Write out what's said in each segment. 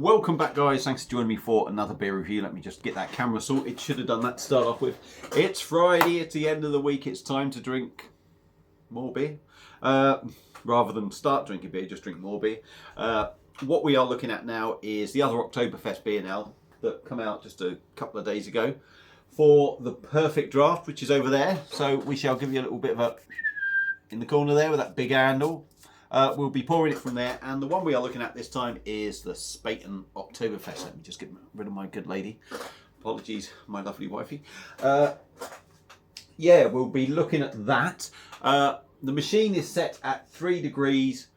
Welcome back, guys. Thanks for joining me for another beer review. Let me just get that camera sorted. Should have done that to start off with. It's Friday, it's the end of the week. It's time to drink more beer. Rather than start drinking beer, just drink more beer. What we are looking at now is the other Oktoberfest beer now that come out just a couple of days ago for the perfect draft, which is over there. So we shall give you a little bit of a in the corner there with that big handle. We'll be pouring it from there, and the one we are looking at this time is the Spaten Oktoberfest. Let me just get rid of my good lady. Apologies, my lovely wifey. Yeah, we'll be looking at that. The machine is set at 3 degrees.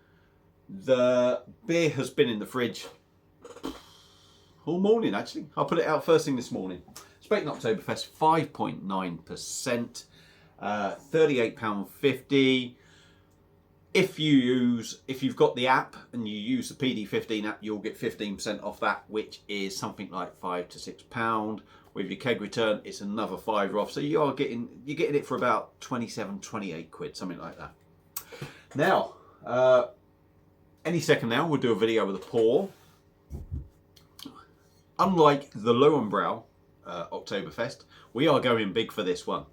The beer has been in the fridge all morning, actually. I'll put it out first thing this morning. Spaten Oktoberfest, 5.9%, £38.50. If you've got the app and you use the PD15 app, you'll get 15% off that, which is something like £5 to £6. With your keg return, it's another £5 off. So you're getting it for about 27, 28 quid, something like that. Now, any second now, we'll do a video with a pour. Unlike the Lowenbrau Oktoberfest, we are going big for this one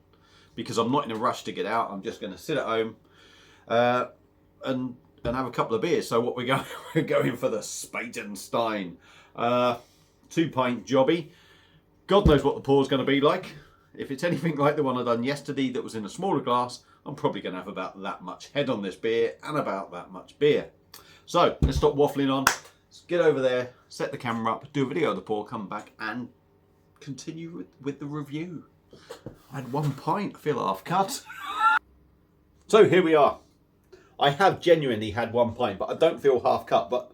because I'm not in a rush to get out. I'm just going to sit at home. And have a couple of beers. So what we're going for the Spaten Stein, 2-pint jobby. God knows what the pour is going to be like. If it's anything like the one I done yesterday that was in a smaller glass, I'm probably going to have about that much head on this beer and about that much beer. So let's stop waffling on. Let's get over there, set the camera up, do a video of the pour, come back and continue with the review. I had 1 pint, I feel half cut. So here we are. I have genuinely had 1 pint, but I don't feel half cut, but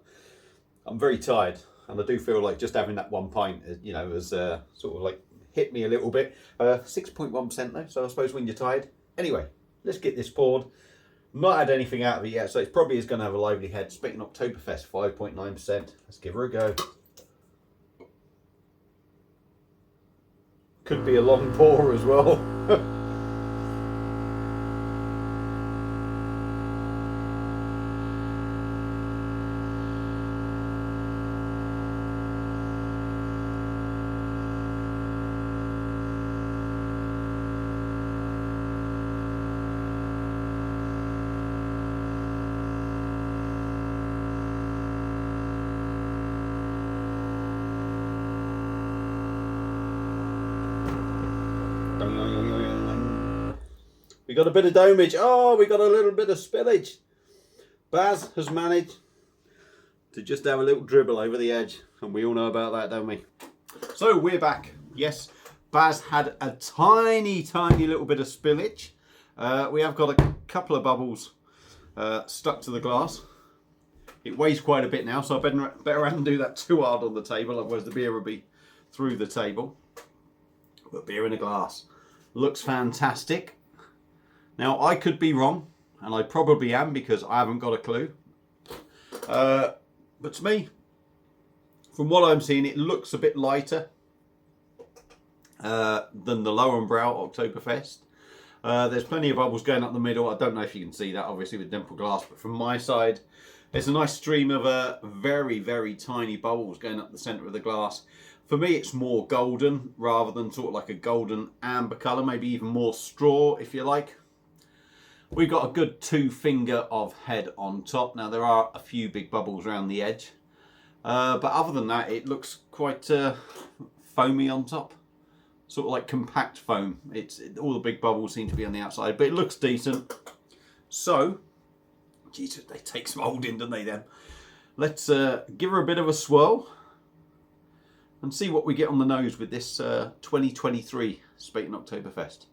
I'm very tired. And I do feel like just having that 1 pint, you know, has sort of like hit me a little bit. 6.1% though, so I suppose when you're tired. Anyway, let's get this poured. Not had anything out of it yet, so it probably is going to have a lively head. Spaten Oktoberfest, 5.9%. Let's give her a go. Could be a long pour as well. We got a bit of domage. Oh, we got a little bit of spillage. Baz has managed to just have a little dribble over the edge, and we all know about that, don't we? So we're back. Yes, Baz had a tiny little bit of spillage. We have got a couple of bubbles stuck to the glass. It weighs quite a bit now, so I better have to do that too hard on the table, otherwise the beer will be through the table. But beer in a glass looks fantastic. Now, I could be wrong, and I probably am because I haven't got a clue. But to me, from what I'm seeing, it looks a bit lighter than the Lowenbrau Oktoberfest. There's plenty of bubbles going up the middle. I don't know if you can see that, obviously, with dimple glass, but from my side, there's a nice stream of very tiny bubbles going up the centre of the glass. For me, it's more golden rather than sort of like a golden amber colour, maybe even more straw, if you like. We've got a good 2 finger of head on top. Now, there are a few big bubbles around the edge. But other than that, it looks quite foamy on top. Sort of like compact foam. All the big bubbles seem to be on the outside, but it looks decent. So, Jesus, they take some holding, don't they, then? Let's give her a bit of a swirl and see what we get on the nose with this 2023 Spaten Oktoberfest.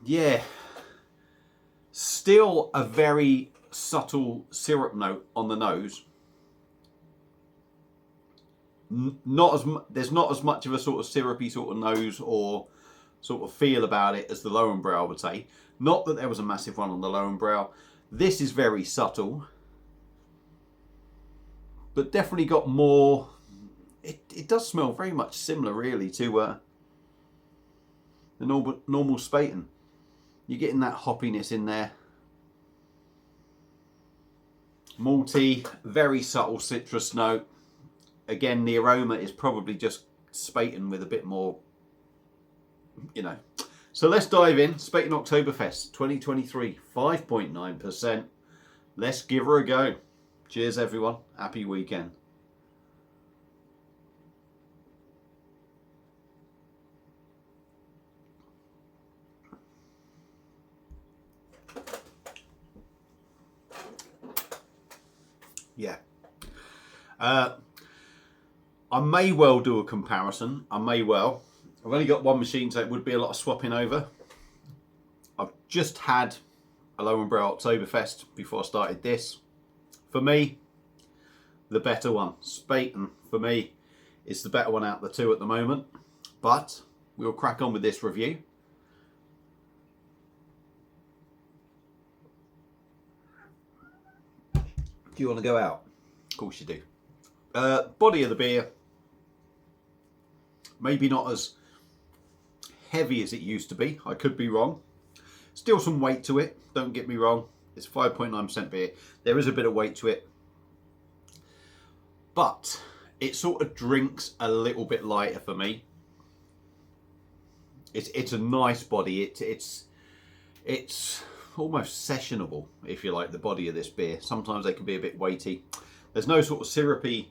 Yeah, still a very subtle syrup note on the nose. There's not as much of a sort of syrupy sort of nose or sort of feel about it as the Lowenbrau, I would say. Not that there was a massive one on the Lowenbrau. This is very subtle, but definitely got more. It does smell very much similar, really, to the normal Spaten. You're getting that hoppiness in there. Malty, very subtle citrus note. Again, the aroma is probably just Spaten with a bit more, you know. So let's dive in. Spaten Oktoberfest 2023, 5.9%. Let's give her a go. Cheers, everyone. Happy weekend. Yeah. I may well do a comparison. I may well. I've only got one machine, so it would be a lot of swapping over. I've just had a Lowenbräu Oktoberfest before I started this. For me, the better one. Spaten, for me, is the better one out of the two at the moment. But we'll crack on with this review. Do you want to go out? Of course you do. Body of the beer, maybe not as heavy as it used to be. I could be wrong. Still some weight to it, don't get me wrong. It's 5.9% beer. There is a bit of weight to it. But it sort of drinks a little bit lighter for me. It's a nice body. It's almost sessionable, if you like, the body of this beer. Sometimes they can be a bit weighty. There's no sort of syrupy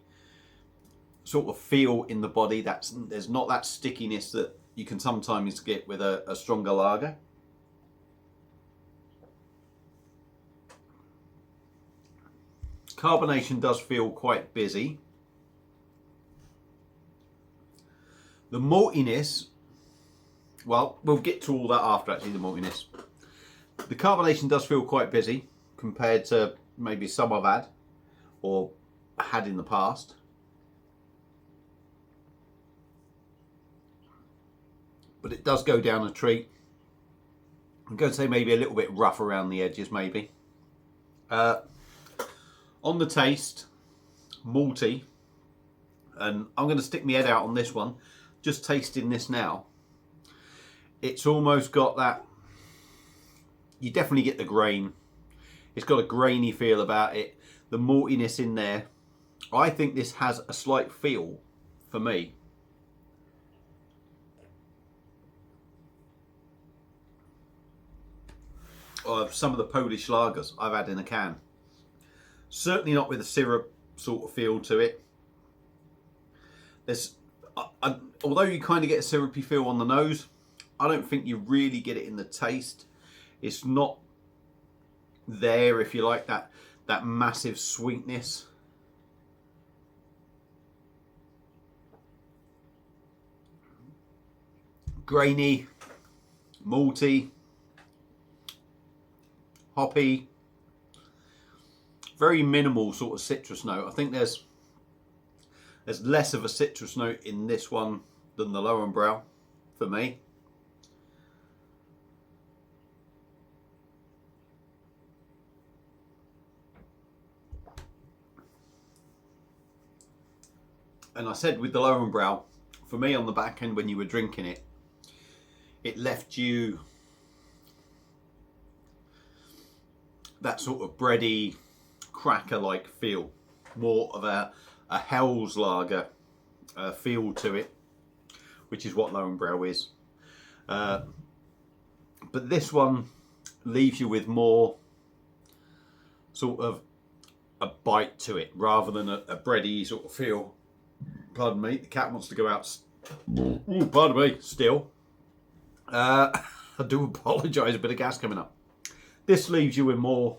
sort of feel in the body. There's not that stickiness that you can sometimes get with a stronger lager. Carbonation does feel quite busy. The maltiness, well, we'll get to all that after actually, the maltiness. The carbonation does feel quite busy compared to maybe some I've had or had in the past. But it does go down a treat. I'm going to say maybe a little bit rough around the edges, maybe. On the taste, malty, and I'm going to stick my head out on this one. Just tasting this now, it's almost got that, you definitely get the grain. It's got a grainy feel about it. The maltiness in there. I think this has a slight feel, for me, of some of the Polish lagers I've had in a can. Certainly not with a syrup sort of feel to it. There's, although you kind of get a syrupy feel on the nose, I don't think you really get it in the taste. It's not there, if you like, that massive sweetness. Grainy, malty, hoppy, very minimal sort of citrus note. I think there's less of a citrus note in this one than the Lowenbräu for me. And I said with the Lowenbräu, for me on the back end when you were drinking it, it left you that sort of bready, cracker-like feel. More of a Hell's lager feel to it, which is what Lowenbräu is. But this one leaves you with more sort of a bite to it, rather than a bready sort of feel. Pardon me, the cat wants to go out. Ooh, pardon me, still. I do apologise, a bit of gas coming up. This leaves you with more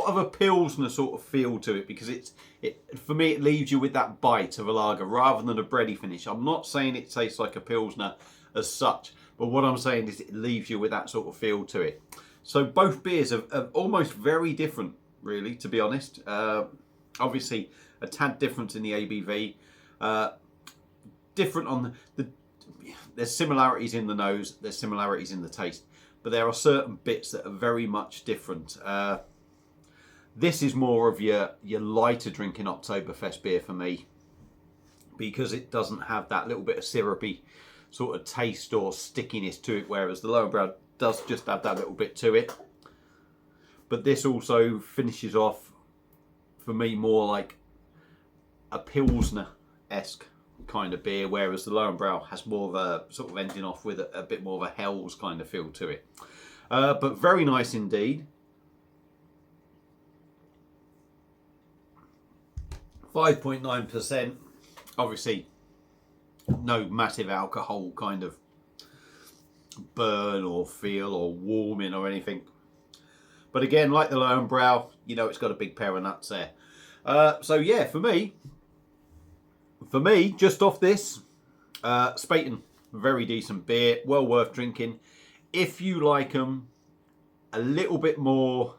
of a Pilsner sort of feel to it, because for me it leaves you with that bite of a lager rather than a bready finish. I'm not saying it tastes like a Pilsner as such, but what I'm saying is it leaves you with that sort of feel to it. So both beers are almost very different, really, to be honest. Obviously a tad different in the ABV, different on there's similarities in the nose, there's similarities in the taste, but there are certain bits that are very much different. This is more of your lighter drinking Oktoberfest beer for me, because it doesn't have that little bit of syrupy sort of taste or stickiness to it, whereas the Lowenbräu does just have that little bit to it. But this also finishes off, for me, more like a Pilsner-esque kind of beer, whereas the Lowenbräu has more of a sort of ending off with a bit more of a Hell's kind of feel to it. But very nice indeed. 5.9%. Obviously, no massive alcohol kind of burn or feel or warming or anything. But again, like the Lowenbräu, you know, it's got a big pair of nuts there. So yeah, for me, just off this, Spaten, very decent beer, well worth drinking. If you like them a little bit more,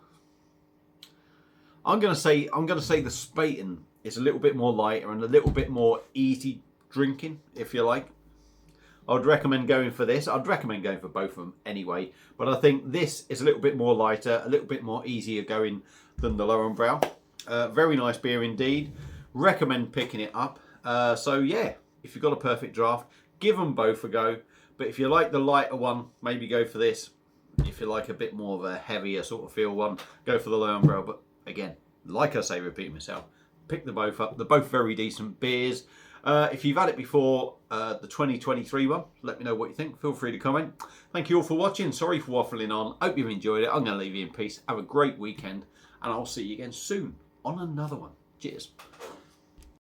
I'm gonna say the Spaten is a little bit more lighter and a little bit more easy drinking, if you like. I'd recommend going for this. I'd recommend going for both of them anyway. But I think this is a little bit more lighter, a little bit more easier going than the Lowenbräu. Very nice beer indeed. Recommend picking it up. So yeah, if you've got a perfect draft, give them both a go. But if you like the lighter one, maybe go for this. If you like a bit more of a heavier sort of feel one, go for the Lowenbräu. But again, like I say, repeating myself, pick them both up. They're both very decent beers. If you've had it before, the 2023 one, let me know what you think. Feel free to comment. Thank you all for watching. Sorry for waffling on. Hope you've enjoyed it. I'm going to leave you in peace. Have a great weekend, and I'll see you again soon on another one. Cheers.